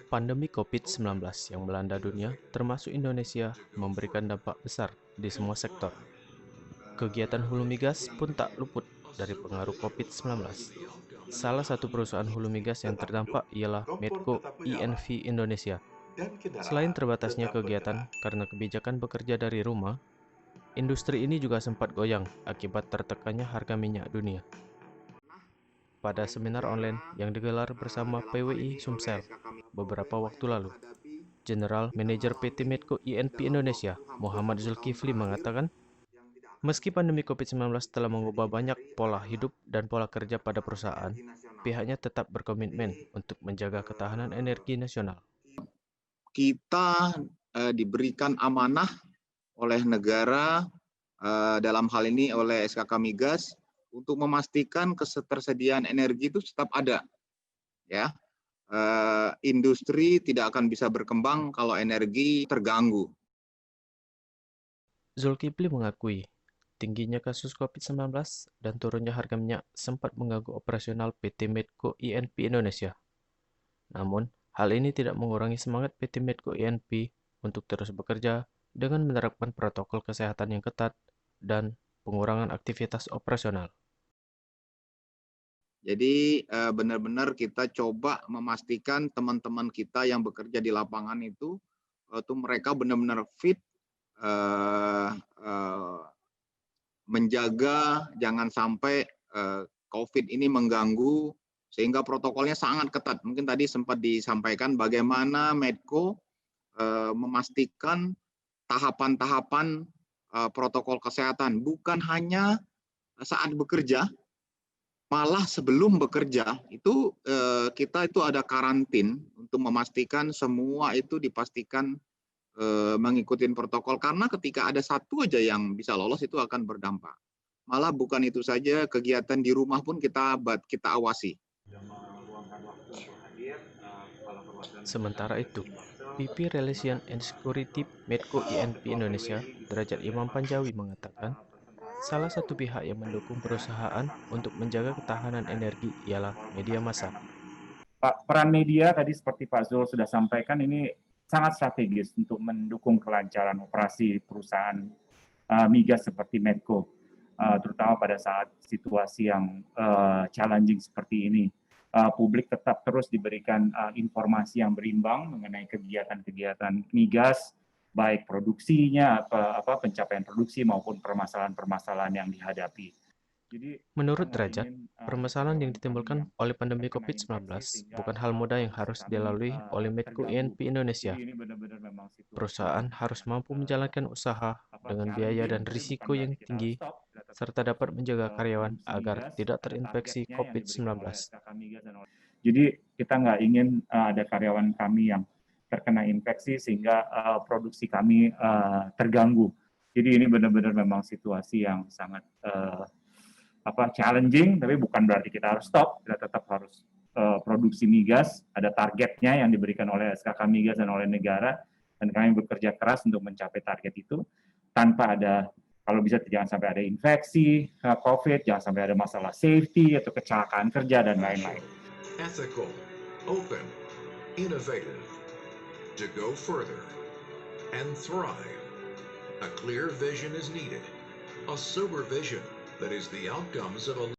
Pandemi COVID-19 yang melanda dunia, termasuk Indonesia, memberikan dampak besar di semua sektor. Kegiatan hulu migas pun tak luput dari pengaruh COVID-19. Salah satu perusahaan hulu migas yang terdampak ialah Medco INV Indonesia. Selain terbatasnya kegiatan karena kebijakan bekerja dari rumah, industri ini juga sempat goyang akibat tertekannya harga minyak dunia. Pada seminar online yang digelar bersama PWI Sumsel beberapa waktu lalu, General Manager PT Medco INP Indonesia, Muhammad Zulkifli mengatakan, meski pandemi COVID-19 telah mengubah banyak pola hidup dan pola kerja pada perusahaan, pihaknya tetap berkomitmen untuk menjaga ketahanan energi nasional. Kita diberikan amanah oleh negara, dalam hal ini oleh SKK Migas, untuk memastikan ketersediaan energi itu tetap ada. Ya, industri tidak akan bisa berkembang kalau energi terganggu. Zulkifli mengakui, tingginya kasus COVID-19 dan turunnya harga minyak sempat mengganggu operasional PT Medco INP Indonesia. Namun, hal ini tidak mengurangi semangat PT Medco INP untuk terus bekerja dengan menerapkan protokol kesehatan yang ketat dan pengurangan aktivitas operasional. Jadi benar-benar kita coba memastikan teman-teman kita yang bekerja di lapangan itu mereka benar-benar fit, menjaga jangan sampai COVID ini mengganggu, sehingga protokolnya sangat ketat. Mungkin tadi sempat disampaikan bagaimana Medco memastikan tahapan-tahapan protokol kesehatan, bukan hanya saat bekerja, malah sebelum bekerja itu kita itu ada karantin untuk memastikan semua itu dipastikan mengikuti protokol, karena ketika ada satu aja yang bisa lolos itu akan berdampak. Malah bukan itu saja, kegiatan di rumah pun kita awasi. Sementara itu, VP Relation and Security Medco INP Indonesia, Derajat Imam Panjawi mengatakan, salah satu pihak yang mendukung perusahaan untuk menjaga ketahanan energi ialah media massa. Pak, peran media tadi seperti Pak Zul sudah sampaikan ini sangat strategis untuk mendukung kelancaran operasi perusahaan migas seperti Medco, terutama pada saat situasi yang challenging seperti ini. Publik tetap terus diberikan informasi yang berimbang mengenai kegiatan-kegiatan migas, baik produksinya, pencapaian produksi maupun permasalahan-permasalahan yang dihadapi. Jadi, menurut Derajat, permasalahan yang ditimbulkan oleh pandemi COVID-19 bukan hal mudah yang harus dilalui oleh Medco INP Indonesia. Perusahaan harus mampu menjalankan usaha dengan biaya dan risiko yang tinggi, serta dapat menjaga karyawan agar tidak terinfeksi COVID-19. Jadi kita nggak ingin ada karyawan kami yang terkena infeksi sehingga produksi kami terganggu. Jadi ini benar-benar memang situasi yang sangat challenging, tapi bukan berarti kita harus stop. Kita tetap harus produksi migas, ada targetnya yang diberikan oleh SKK Migas dan oleh negara, dan kami bekerja keras untuk mencapai target itu tanpa ada, kalau bisa jangan sampai ada infeksi COVID, jangan sampai ada masalah safety atau kecelakaan kerja dan lain-lain. Ethical, open, innovative, to go further and thrive. A clear vision is needed, a sober vision that is the outcomes of a